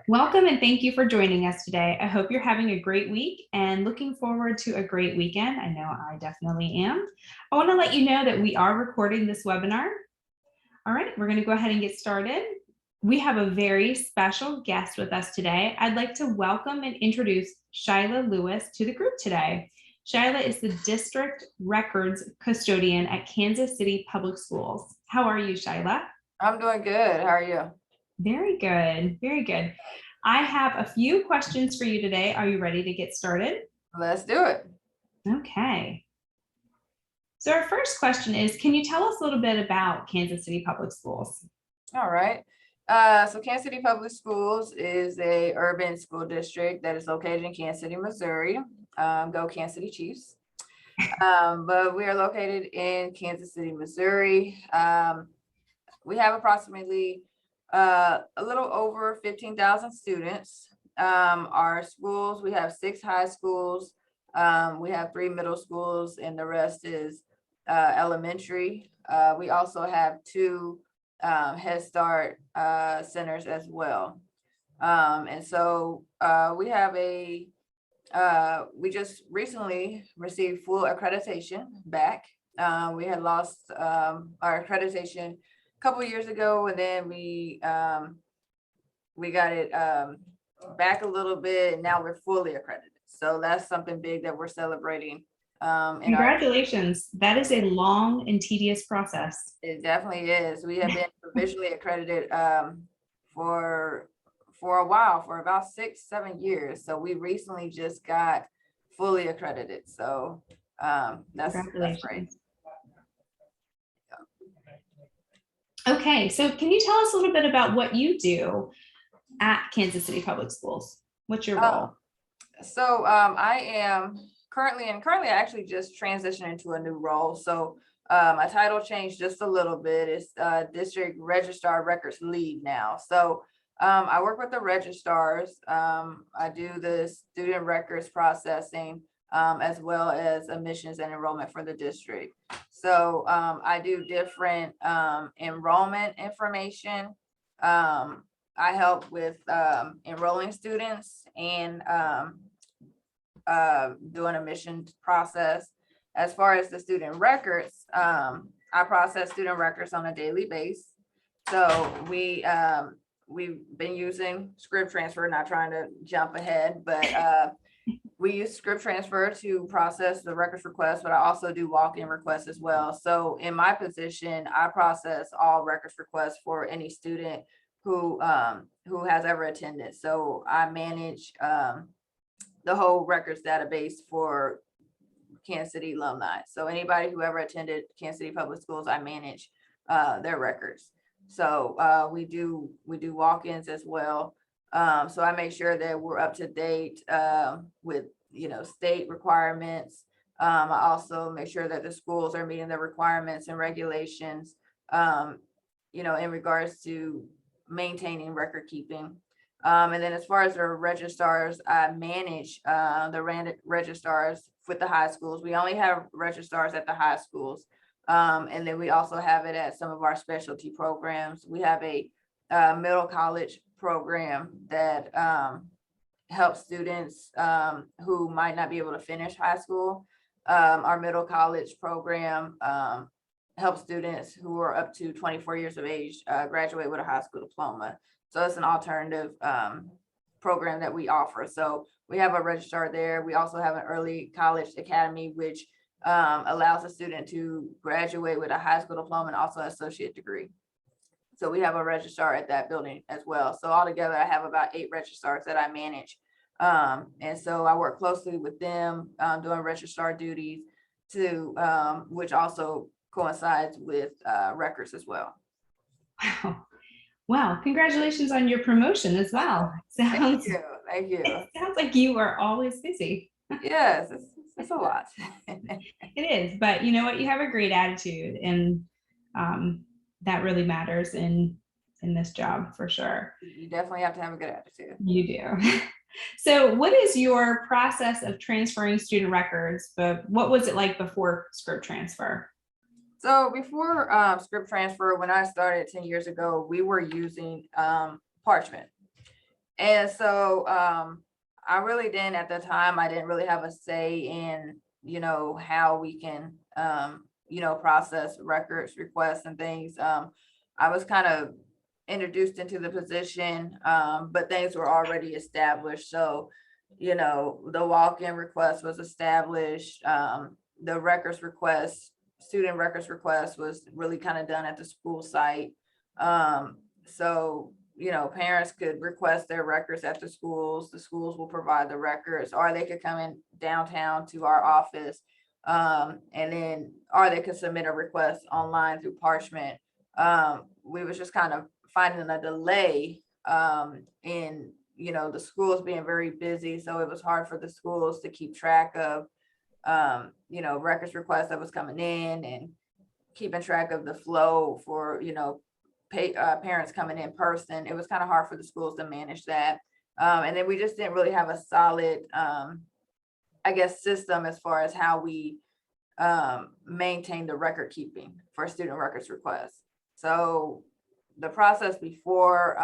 Welcome and thank you for joining us today. I hope you're having a great week and looking forward to a great weekend. I know I definitely am. I want to let you know that we are recording this webinar. All right, we're going to go ahead and get started. We have a very special guest with us today. I'd like to welcome and introduce Shyla Lewis to the group today. Shyla is the District Records Custodian at Kansas City Public Schools. How are you, Shyla? I'm doing good. How are you? Very good, very good. I have a few questions for you today. Are you ready to get started? Let's do it. Okay. So our first question is, can you tell us a little bit about Kansas City Public Schools? All right. So Kansas City Public Schools is a urban school district that is located in Kansas City, Missouri. Go Kansas City Chiefs. But we are located in Kansas City, Missouri. We have approximately a little over 15,000 students. Our schools, we have 6 high schools. We have 3 middle schools and the rest is elementary. We also have 2 Head Start centers as well. And so we have we just recently received full accreditation back. We had lost our accreditation a couple of years ago, and then we got it back a little bit, and now we're fully accredited. So that's something big that we're celebrating. Congratulations. That is a long and tedious process. It definitely is. We have been provisionally accredited for a while, for about 6-7 years. So we recently just got fully accredited. So that's great. Okay, so can you tell us a little bit about what you do at Kansas City Public Schools? What's your role? So I am currently I actually just transitioned into a new role. So my title changed just a little bit. It's District Registrar Records Lead now. So I work with the registrars. I do the student records processing as well as admissions and enrollment for the district. So I do different enrollment information. I help with enrolling students and doing admissions process. As far as the student records, I process student records on a daily basis. So we've been using ScribTransfer, not trying to jump ahead, but we use ScribTransfer to process the records requests, but I also do walk-in requests as well. So in my position, I process all records requests for any student who has ever attended. So I manage the whole records database for Kansas City alumni. So anybody who ever attended Kansas City Public Schools, I manage their records. So we do walk-ins as well. So I make sure that we're up to date with state requirements. I also make sure that the schools are meeting the requirements and regulations, in regards to maintaining record keeping. And then as far as the registrars, I manage the registrars with the high schools. We only have registrars at the high schools. And then we also have it at some of our specialty programs. We have a middle college program that helps students who might not be able to finish high school. Our middle college program helps students who are up to 24 years of age graduate with a high school diploma. So it's an alternative program that we offer. So we have a registrar there. We also have an early college academy, which allows a student to graduate with a high school diploma and also an associate degree. So we have a registrar at that building as well. So altogether, I have about 8 registrars that I manage. And so I work closely with them doing registrar duties which also coincides with records as well. Wow, congratulations on your promotion as well. Thank you. It sounds like you are always busy. Yes, it's a lot. It is, but you know what? You have a great attitude, and that really matters in this job for sure. You definitely have to have a good attitude. You do. So what is your process of transferring student records, but what was it like before ScribTransfer? So before ScribTransfer, when I started 10 years ago, we were using parchment. And so I really didn't at the time, I didn't really have a say in, how we can, process records, requests and things. I was kind of introduced into the position, but things were already established. So, the walk-in request was established. The records request, student records request was really kind of done at the school site. So, parents could request their records at the schools will provide the records, or they could come in downtown to our office. And then, or they could submit a request online through Parchment. We was just kind of finding a delay in, the schools being very busy. So it was hard for the schools to keep track of, records requests that was coming in and keeping track of the flow for, parents coming in person. It was kind of hard for the schools to manage that. And then we just didn't really have a solid, system as far as how we maintain the record keeping for student records requests. So the process before,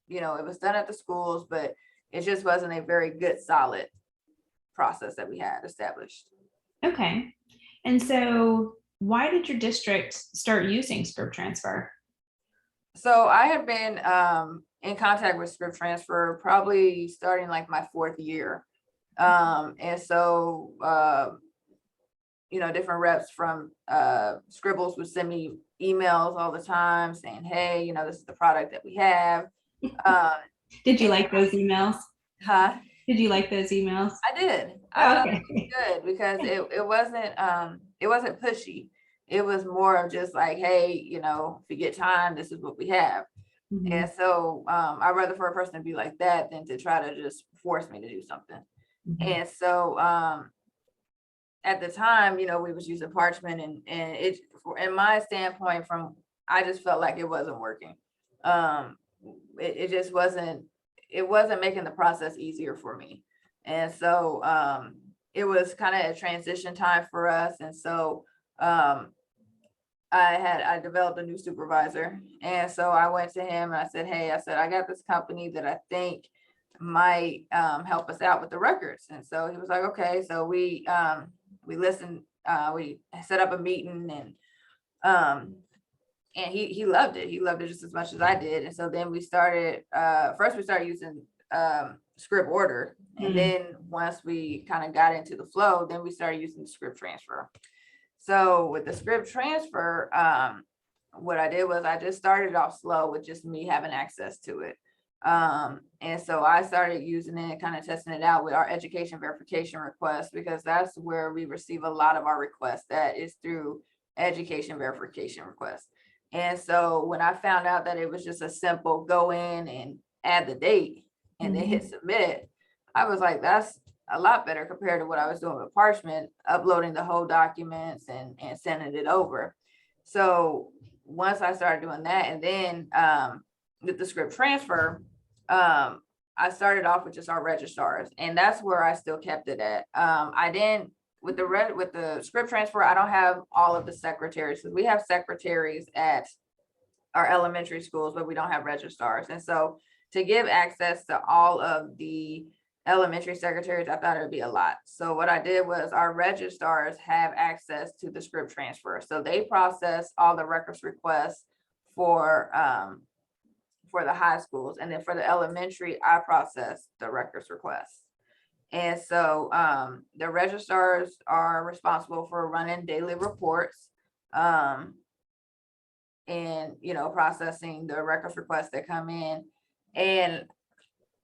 it was done at the schools, but it just wasn't a very good, solid process that we had established. Okay. And so why did your district start using ScribTransfer? So I had been in contact with ScribTransfer probably starting like my 4th year. And so, different reps from Scribbles would send me emails all the time saying, hey, this is the product that we have. Did you like those emails? Huh? Did you like those emails? I did. Oh, I thought okay. it was good because it wasn't pushy. It was more of just like, hey, if you get time, this is what we have. Mhm. And so I'd rather for a person to be like that than to try to just force me to do something. Mhm. And so at the time, we was using Parchment and it, in my standpoint, I just felt like it wasn't working. It just wasn't making the process easier for me. And so it was kind of a transition time for us. And so I developed a new supervisor. And so I went to him and I said, hey, I got this company that I think might help us out with the records. And so he was like, okay. So we listened, we set up a meeting and he loved it. He loved it just as much as I did. And so then we started, first we started using ScribOrder. And then once we kind of got into the flow, then we started using ScribTransfer. So with the ScribTransfer, what I did was I just started off slow with just me having access to it. And so I started using it, kind of testing it out with our education verification requests, because that's where we receive a lot of our requests. That is through education verification requests. And so when I found out that it was just a simple go in and add the date and then hit submit, I was like, that's a lot better compared to what I was doing with Parchment, uploading the whole documents and sending it over. So once I started doing that, and then with the ScribTransfer, I started off with just our registrars, and that's where I still kept it at. I didn't with the ScribTransfer, I don't have all of the secretaries, because we have secretaries at our elementary schools, but we don't have registrars. And so to give access to all of the elementary secretaries, I thought it would be a lot. So what I did was our registrars have access to the ScribTransfer. So they process all the records requests for the high schools. And then for the elementary, I process the records requests. And so the registrars are responsible for running daily reports and, processing the records requests that come in. And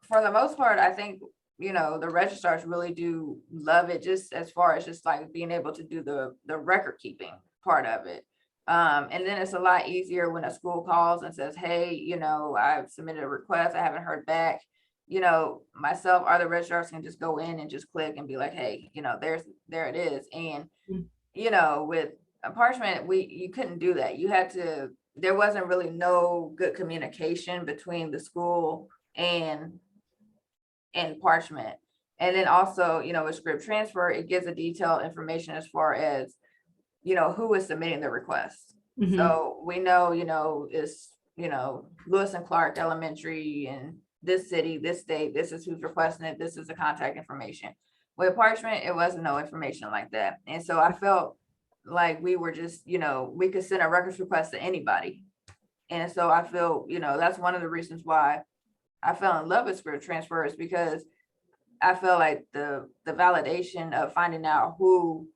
for the most part, I think, the registrars really do love it, just as far as just like being able to do the record keeping part of it. And then it's a lot easier when a school calls and says, hey, I've submitted a request, I haven't heard back. Myself or the registrars can just go in and just click and be like, hey, there it is. And, with a Parchment, you couldn't do that. There wasn't really no good communication between the school and Parchment. And then also, with ScribTransfer, it gives a detailed information as far as, who is submitting the request. So we know, it's, Lewis and Clark Elementary and this city, this state, this is who's requesting it, this is the contact information. With parchment, it wasn't no information like that. And so I felt like we were just, we could send a records request to anybody. And so I feel, that's one of the reasons why I fell in love with ScribTransfer, is because I feel like the validation of finding out who,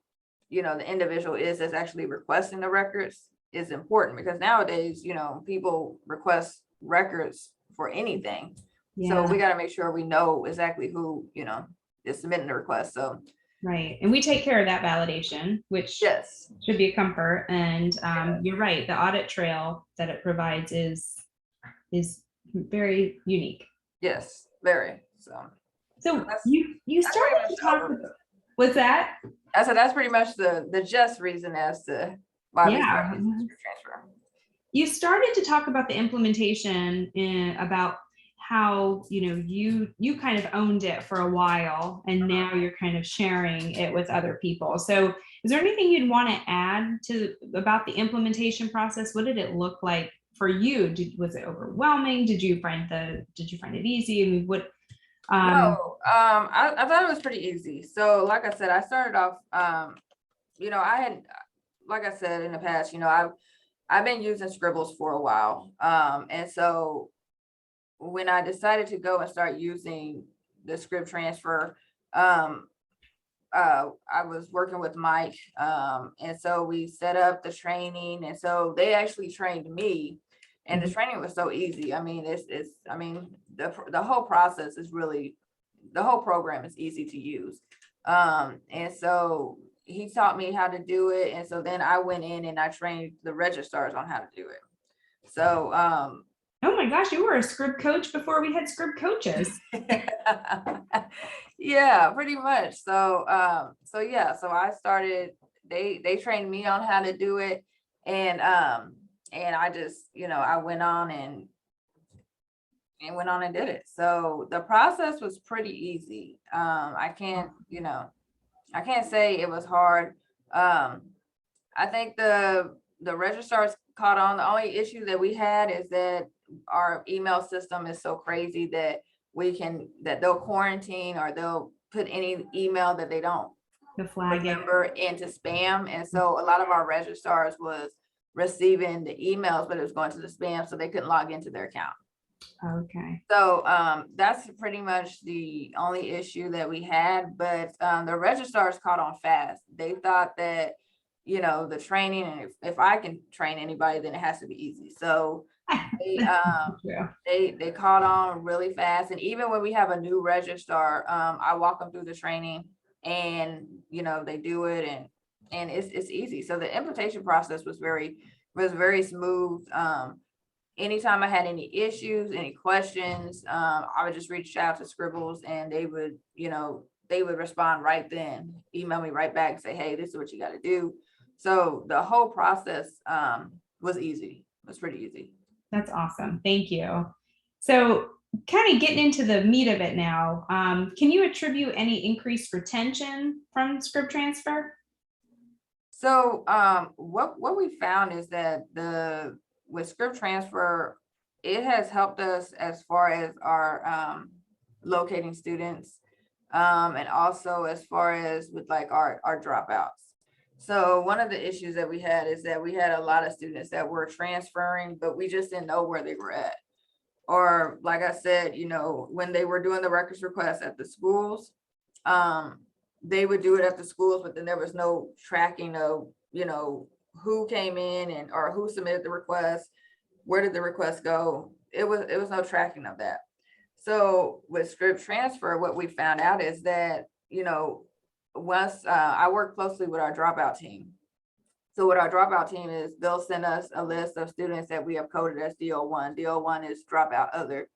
the individual is that's actually requesting the records is important, because nowadays, people request records for anything. So we got to make sure we know exactly who, is submitting the request. So right. And we take care of that validation, which yes, should be a comfort. And you're right. The audit trail that it provides is very unique. yes, very. So you started to talk about, what's that? I said that's pretty much the just reason as to why we started ScribTransfer. You started to talk about the implementation about how you kind of owned it for a while, and now you're kind of sharing it with other people. So is there anything you'd want to add about the implementation process? What did it look like for you? Was it overwhelming? Did you find it easy? I mean, what? No, I thought it was pretty easy. So like I said, I started off, I had, like I said in the past, I've been using Scribbles for a while. And so when I decided to go and start using the ScribTransfer, I was working with Mike. And so we set up the training, and so they actually trained me. And the training was so easy. I mean, the whole process is really, the whole program is easy to use. And so he taught me how to do it. And so then I went in and I trained the registrars on how to do it. So, oh my gosh, you were a scrib coach before we had scrib coaches. Yeah, pretty much. So I started, they trained me on how to do it. And I just, I went on and did it. So the process was pretty easy. I can't say it was hard. I think the registrars caught on. The only issue that we had is that our email system is so crazy that they'll quarantine, or they'll put any email that they don't remember into spam. And so a lot of our registrars was receiving the emails, but it was going to the spam, so they couldn't log into their account. Okay. So that's pretty much the only issue that we had. But the registrars caught on fast. They thought that, the training, and if I can train anybody, then it has to be easy. So they caught on really fast. And even when we have a new registrar, I walk them through the training, and they do it, and it's easy. So the implementation process was very smooth. Anytime I had any issues, any questions, I would just reach out to Scribbles, and they would respond right then, email me right back and say, hey, this is what you got to do. So the whole process was easy. It was pretty easy. That's awesome. Thank you. So kind of getting into the meat of it now, can you attribute any increased retention from ScribTransfer? So what we found is that with ScribTransfer, it has helped us as far as our locating students, and also as far as with like our dropouts. So one of the issues that we had is that we had a lot of students that were transferring, but we just didn't know where they were at. Or like I said, when they were doing the records requests at the schools, they would do it at the schools, but then there was no tracking of, who came in or who submitted the request, where did the request go? It was no tracking of that. So with ScribTransfer, what we found out is that, once I work closely with our dropout team. So what our dropout team is, they'll send us a list of students that we have coded as DO1. DO1 is dropout other.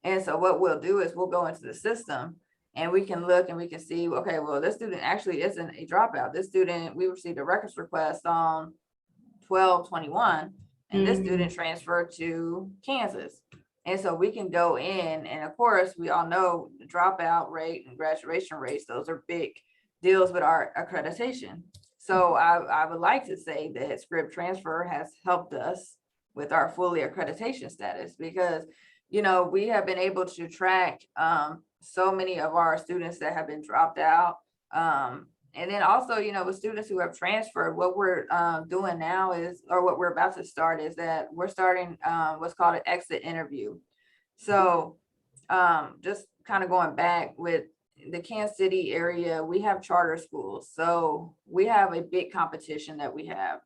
And so what we'll do is we'll go into the system, and we can look and we can see, okay, well, this student actually isn't a dropout. This student, we received a records request on 12/21, and this student transferred to Kansas. And so we can go in, and of course, we all know the dropout rate and graduation rates, those are big deals with our accreditation. So I would like to say that ScribTransfer has helped us with our fully accreditation status, because you know, we have been able to track so many of our students that have been dropped out. And then also, you know, with students who have transferred, what we're doing now is, or what we're about to start is that we're starting what's called an exit interview. So just kind of going back with the Kansas City area, we have charter schools. So we have a big competition that we have.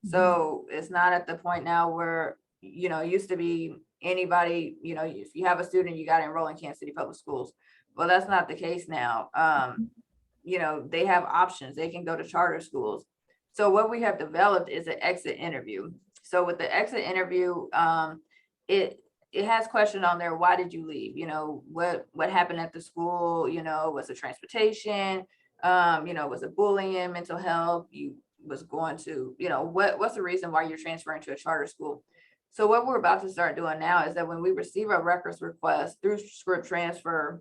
So it's not at the point now where, you know, it used to be anybody, you know, if you have a student, you got to enroll in Kansas City Public Schools. Well, that's not the case now. You know, they have options. They can go to charter schools. So what we have developed is an exit interview. So with the exit interview, it has question on there. Why did you leave? You know, what happened at the school? You know, was it transportation? You know, was it bullying, mental health? You was going to, you know, what's the reason why you're transferring to a charter school? So what we're about to start doing now is that when we receive a records request through ScribTransfer,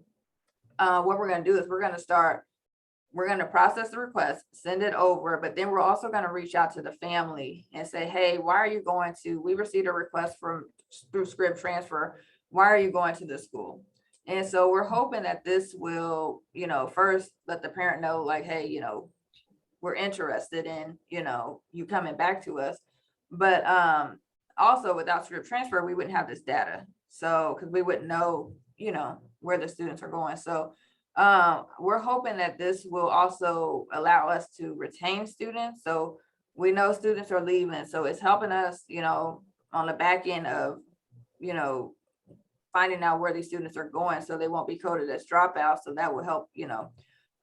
what we're going to do is we're going to process the request, send it over, but then we're also going to reach out to the family and say, hey, why are you going to, we received a request through ScribTransfer. Why are you going to this school? And so we're hoping that this will, you know, first let the parent know, like, hey, you know, we're interested in, you know, you coming back to us. But also without ScribTransfer, we wouldn't have this data. So, because we wouldn't know, you know, where the students are going. So we're hoping that this will also allow us to retain students. So we know students are leaving. So it's helping us, you know, on the back end of, you know, finding out where these students are going so they won't be coded as dropouts. So that will help, you know,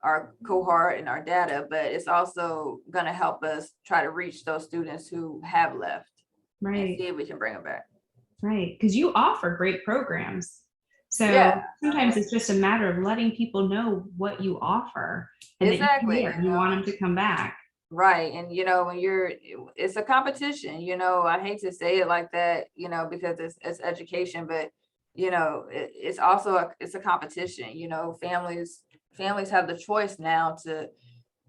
our cohort and our data, but it's also going to help us try to reach those students who have left. Right. And see if we can bring them back. Right. Because you offer great programs. So yeah, sometimes it's just a matter of letting people know what you offer and exactly. that you want them to come back. Right. And, you know, when it's a competition, you know, I hate to say it like that, you know, because it's education, but, you know, it's also it's a competition, you know, families have the choice now to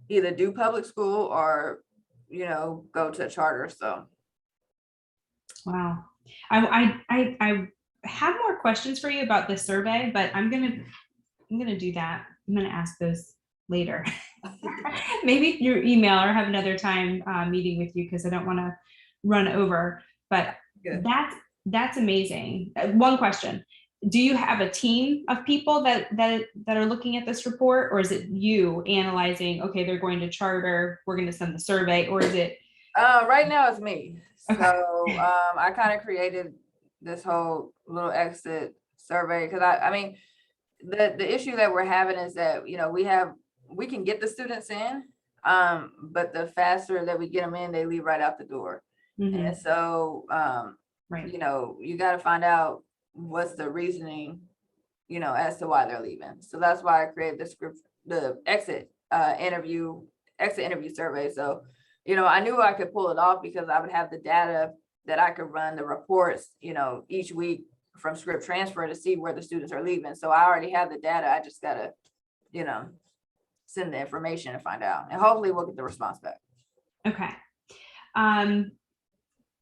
either do public school or, you know, go to a charter. So. Wow. I have more questions for you about this survey, but I'm gonna do that. I'm gonna ask those later. Maybe through email or have another time meeting with you because I don't want to run over. But Good. That's amazing. One question: do you have a team of people that are looking at this report, or is it you analyzing? Okay, they're going to charter. We're going to send the survey, or is it? Right now it's me. Okay. So I kind of created this whole little exit survey because I mean the issue that we're having is that, you know, we can get the students in, but the faster that we get them in, they leave right out the door. Mm-hmm. And so Right. you know, you got to find out what's the reasoning, you know, as to why they're leaving. So that's why I created the exit interview survey. So, you know, I knew I could pull it off because I would have the data that I could run the reports, you know, each week from ScribTransfer to see where the students are leaving. So I already have the data. I just gotta, you know, send the information and find out, and hopefully we'll get the response back. Okay.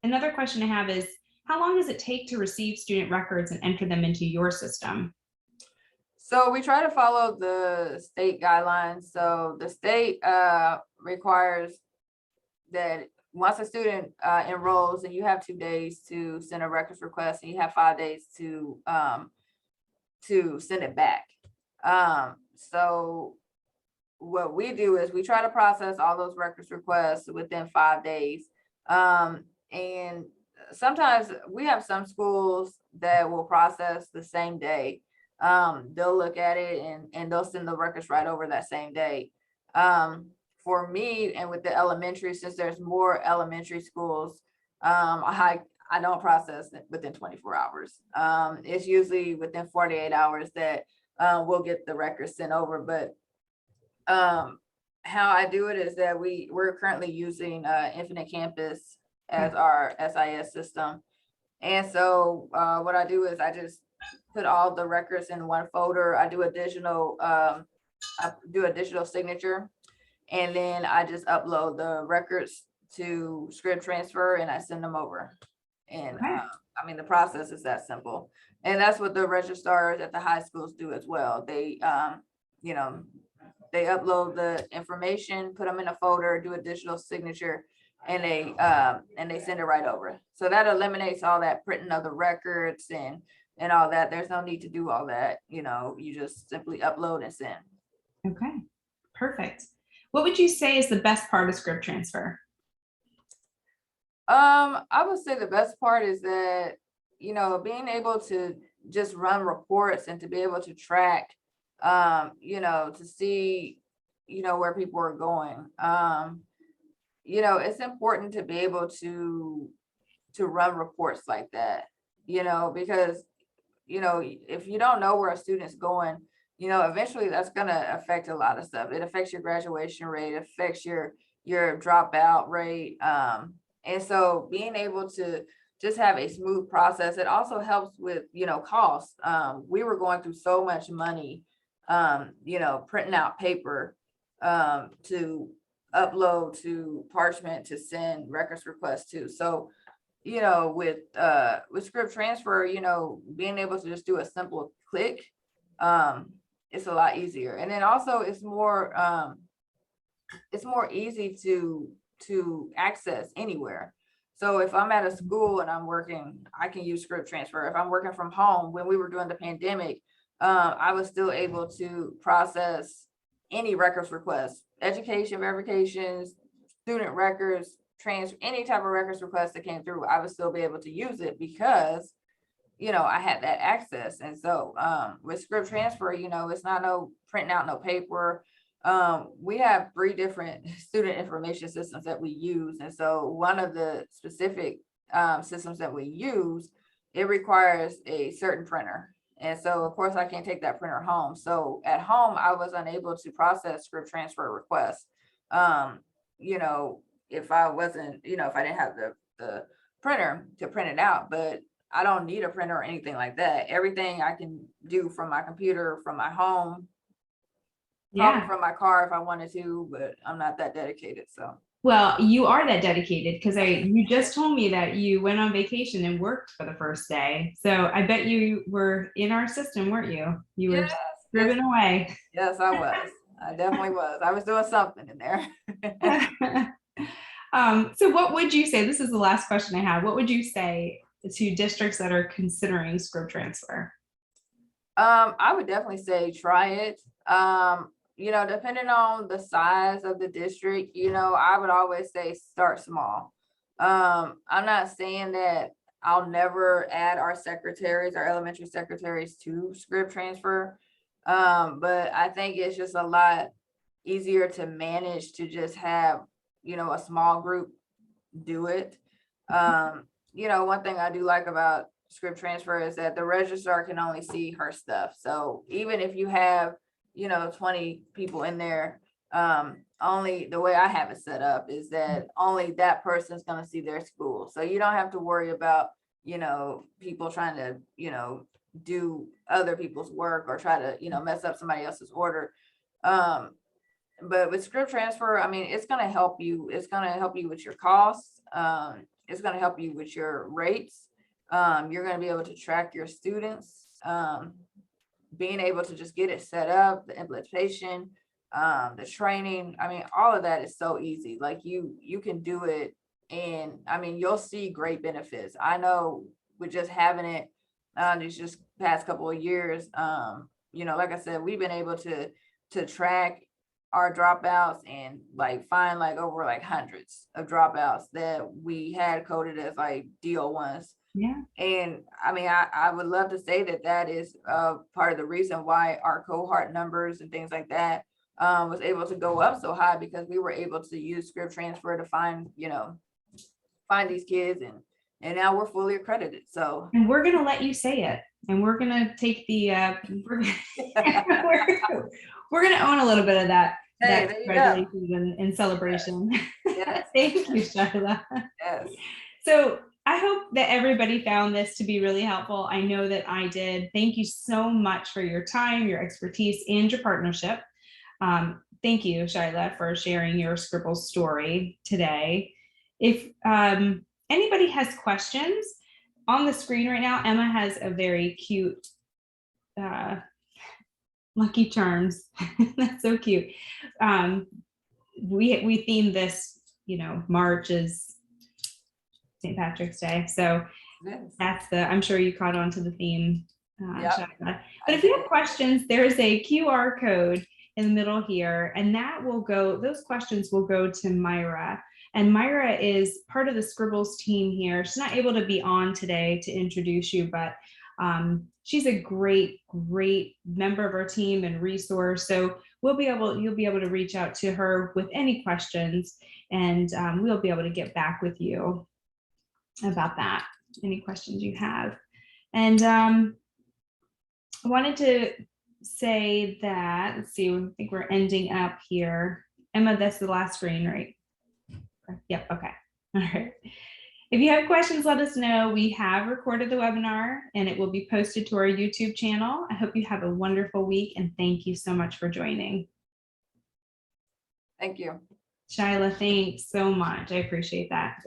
Another question I have is, how long does it take to receive student records and enter them into your system? So we try to follow the state guidelines. So the state requires that once a student enrolls, and you have 2 days to send a records request, and you have 5 days to send it back. So what we do is we try to process all those records requests within 5 days. And sometimes we have some schools that will process the same day. They'll look at it and they'll send the records right over that same day. For me, and with the elementary, since there's more elementary schools, I don't process it within 24 hours. It's usually within 48 hours that we'll get the records sent over. But how I do it is that we're currently using Infinite Campus as our SIS system. And so what I do is I just put all the records in one folder. I do a digital signature, and then I just upload the records to ScribTransfer and I send them over. And I mean, the process is that simple. And that's what the registrars at the high schools do as well. They, you know, they upload the information, put them in a folder, do a digital signature, and they send it right over. So that eliminates all that printing of the records and all that. There's no need to do all that. You know, you just simply upload and send. Okay, perfect. What would you say is the best part of ScribTransfer? I would say the best part is that, you know, being able to just run reports and to be able to track, you know, to see, you know, where people are going. You know, it's important to be able to run reports like that, you know, because, you know, if you don't know where a student's going, you know, eventually that's going to affect a lot of stuff. It affects your graduation rate, affects your dropout rate. And so being able to just have a smooth process, it also helps with, you know, costs. We were going through so much money, you know, printing out paper to upload to parchment to send records requests to. So, you know, with ScribTransfer, you know, being able to just do a simple click, it's a lot easier. And then also it's more easy to access anywhere. So if I'm at a school and I'm working, I can use ScribTransfer. If I'm working from home, when we were doing the pandemic, I was still able to process any records requests, education verifications, student records, any type of records request that came through. I would still be able to use it because, you know, I had that access. And so with ScribTransfer, you know, it's not no printing out no paper. We have 3 different student information systems that we use. And so one of the specific systems that we use, it requires a certain printer. And so of course I can't take that printer home. So at home, I was unable to process ScribTransfer requests. You know, if I wasn't, you know, if I didn't have the printer to print it out, but I don't need a printer or anything like that. Everything I can do from my computer, from my home, probably from my car if I wanted to, but I'm not that dedicated. So. Well, you are that dedicated because you just told me that you went on vacation and worked for the first day. So I bet you were in our system, weren't you? You were driven away. Yes, I was. I definitely was. I was doing something in there. So what would you say, this is the last question I have, what would you say to districts that are considering ScribTransfer? I would definitely say try it. You know, depending on the size of the district, you know, I would always say start small. I'm not saying that I'll never add our secretaries, our elementary secretaries to ScribTransfer. But I think it's just a lot easier to manage to just have, you know, a small group do it. You know, one thing I do like about ScribTransfer is that the registrar can only see her stuff. So even if you have, you know, 20 people in there, only the way I have it set up is that only that person's going to see their school. So you don't have to worry about, you know, people trying to, you know, do other people's work or try to, you know, mess up somebody else's order. But with ScribTransfer, I mean, it's going to help you. It's going to help you with your costs. It's going to help you with your rates. You're going to be able to track your students. Being able to just get it set up, the implementation, the training. I mean, all of that is so easy. Like you can do it, and I mean, you'll see great benefits. I know with just having it these just past couple of years, you know, like I said, we've been able to track our dropouts and like find like over like hundreds of dropouts that we had coded as like DO1s. Yeah. And I mean, I would love to say that that is part of the reason why our cohort numbers and things like that was able to go up so high, because we were able to use ScribTransfer to find, you know, find these kids, and now we're fully accredited. So, and we're gonna let you say it, and we're gonna take the we're gonna own a little bit of that. Hey, that congratulations and celebration. Yes. Thank you, Shyla. Yes. So I hope that everybody found this to be really helpful. I know that I did. Thank you so much for your time, your expertise, and your partnership. Thank you, Shyla, for sharing your Scribble story today. If anybody has questions, on the screen right now, Emma has a very cute Lucky Charms. That's so cute. We themed this, March is St. Patrick's Day. So Yes. that's I'm sure you caught on to the theme. Yep, Shyla. But if you have questions, there's a QR code in the middle here, and those questions will go to Myra. And Myra is part of the Scribbles team here. She's not able to be on today to introduce you, but she's a great member of our team and resource. So you'll be able to reach out to her with any questions, and we'll be able to get back with you about that, any questions you have. And I wanted to say that, let's see, I think we're ending up here. Emma, that's the last screen, right? Yep, okay. All right. If you have questions, let us know. We have recorded the webinar and it will be posted to our YouTube channel. I hope you have a wonderful week, and thank you so much for joining. Thank you. Shyla, thanks so much. I appreciate that.